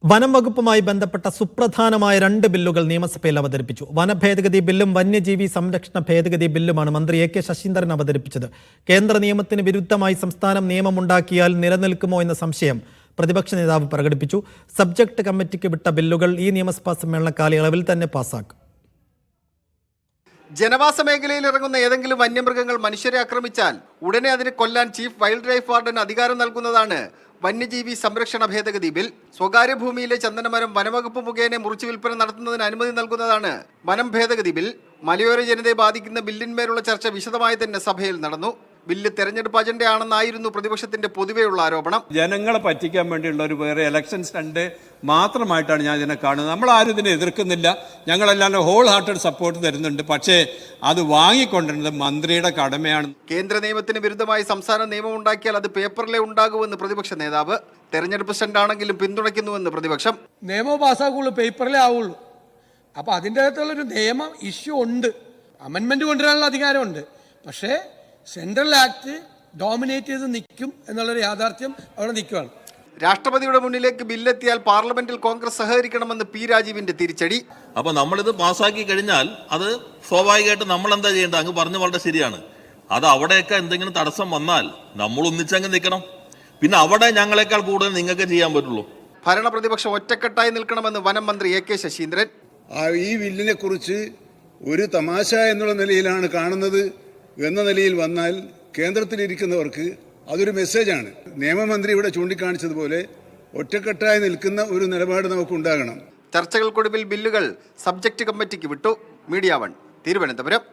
വനം വകുപ്പുമായി ബന്ധപ്പെട്ട സുപ്രധാനമായ 2 ബില്ലുകൾ നിയമസഭയിൽ അവതരിപ്പിച്ചു. വനഭേദഗതി ബില്ലും വന്യജീവി സംരക്ഷണ ഭേദഗതി ബില്ലുമാണ് മന്ത്രി എ കെ ശശീന്ദ്രൻ അവതരിപ്പിച്ചത്. കേന്ദ്ര നിയമത്തിന് വിരുദ്ധമായി സംസ്ഥാനം നിയമമുണ്ടാക്കിയാൽ നിലനിൽക്കുമോ എന്ന സംശയം പ്രതിപക്ഷ നേതാവ് പ്രകടിപ്പിച്ചു. സബ്ജക്ട് കമ്മിറ്റിക്ക് വിട്ട ബില്ലുകൾ ഈ നിയമസഭാ സമ്മേളന കാലയളവിൽ തന്നെ പാസാക്കും. ജനവാസ മേഖലയിൽ ഇറങ്ങുന്ന ഏതെങ്കിലും വന്യമൃഗങ്ങൾ മനുഷ്യരെ ആക്രമിച്ചാൽ ഉടനെ അതിനെ കൊല്ലാൻ ചീഫ് വൈൽഡ് ലൈഫ് വാർഡന് അധികാരം നൽകുന്നതാണ് വന്യജീവി സംരക്ഷണ ഭേദഗതി ബിൽ. സ്വകാര്യ ഭൂമിയിലെ ചന്ദനമരം വനവകുപ്പ് മുഖേന മുറിച്ചു വിൽപ്പന നടത്തുന്നതിന് അനുമതി നൽകുന്നതാണ് വനം ഭേദഗതി ബിൽ. മലയോര ജനതയെ ബാധിക്കുന്ന ബില്ലിന്മേലുള്ള ചർച്ച വിശദമായി തന്നെ സഭയിൽ നടന്നു. ബില്ല് തെരഞ്ഞെടുപ്പ് അജണ്ടയാണെന്നായിരുന്നു പ്രതിപക്ഷത്തിന്റെ പൊതുവെയുള്ള ആരോപണം. ജനങ്ങളെ പറ്റിക്കാൻ വേണ്ടിയുള്ള ഒരു വേറെ ഇലക്ഷൻ സ്റ്റണ്ട് മാത്രമായിട്ടാണ് ഞാൻ ഇതിനെ കാണുന്നത്. നമ്മളാരും ഇതിനെ എതിർക്കുന്നില്ല, ഞങ്ങളെല്ലാം ഹോൾ ഹാർട്ടഡ് സപ്പോർട്ട് തരുന്നുണ്ട്. പക്ഷേ അത് വാങ്ങിക്കൊണ്ടിരുന്നത് മന്ത്രിയുടെ കടമയാണ്. കേന്ദ്ര നിയമത്തിന് വിരുദ്ധമായി സംസ്ഥാന നിയമം ഉണ്ടാക്കിയാൽ അത് പേപ്പറിലേ ഉണ്ടാകുമെന്ന് പ്രതിപക്ഷ നേതാവ്. തെരഞ്ഞെടുപ്പ് സ്റ്റണ്ടാണെങ്കിലും പിന്തുണയ്ക്കുന്നുവെന്ന് പ്രതിപക്ഷം. നിയമം പാസ്സാക്കുള്ളൂ, പേപ്പറിലേ ആവുള്ളൂ. അപ്പോൾ അതിൻ്റെ അകത്തുള്ളൊരു നിയമം ഇഷ്യൂ ഉണ്ട്, അമെൻമെൻറ്റ് കൊണ്ടുവരാനുള്ള അധികാരമുണ്ട്. പക്ഷേ സെൻട്രൽ ആക്ട് ഡോമിനേറ്റ് ചെയ്ത് നിൽക്കും എന്നുള്ളൊരു യാഥാർത്ഥ്യം അവിടെ നിൽക്കുകയാണ്. രാഷ്ട്രപതിയുടെ മുന്നിലേക്ക് ബില്ലെത്തിയാൽ പാർലമെന്റിൽ കോൺഗ്രസ് സഹകരിക്കണമെന്ന് പി രാജീവിന്റെ തിരിച്ചടി. അപ്പൊ നമ്മളിത് പാസ്സാക്കി കഴിഞ്ഞാൽ അത് സ്വാഭാവികമായിട്ട് നമ്മൾ എന്താ ചെയ്യേണ്ടത്? അങ്ങ് പറഞ്ഞു വളരെ ശരിയാണ്. അത് അവിടെയൊക്കെ എന്തെങ്കിലും തടസ്സം വന്നാൽ നമ്മൾ ഒന്നിച്ചങ്ങ് നിൽക്കണം. പിന്നെ അവിടെ ഞങ്ങളെക്കാൾ കൂടുതൽ നിങ്ങൾക്ക് ചെയ്യാൻ പറ്റുള്ളൂ. ഭരണപ്രതിപക്ഷം ഒറ്റക്കെട്ടായി നിൽക്കണമെന്ന് വനം മന്ത്രി എ കെ ശശീന്ദ്രൻ. ഈ ബില്ലിനെ കുറിച്ച് ഒരു തമാശ എന്നുള്ള നിലയിലാണ് കാണുന്നത് എന്ന നിലയിൽ വന്നാൽ കേന്ദ്രത്തിലിരിക്കുന്നവർക്ക് അതൊരു മെസ്സേജാണ്. നിയമമന്ത്രി ഇവിടെ ചൂണ്ടിക്കാണിച്ചതുപോലെ ഒറ്റക്കെട്ടായി നിൽക്കുന്ന ഒരു നിലപാട് നമുക്കുണ്ടാകണം. ചർച്ചകൾക്കൊടുവിൽ ബില്ലുകൾ സബ്ജക്ട് കമ്മിറ്റിക്ക് വിട്ടു. മീഡിയ 1 തിരുവനന്തപുരം.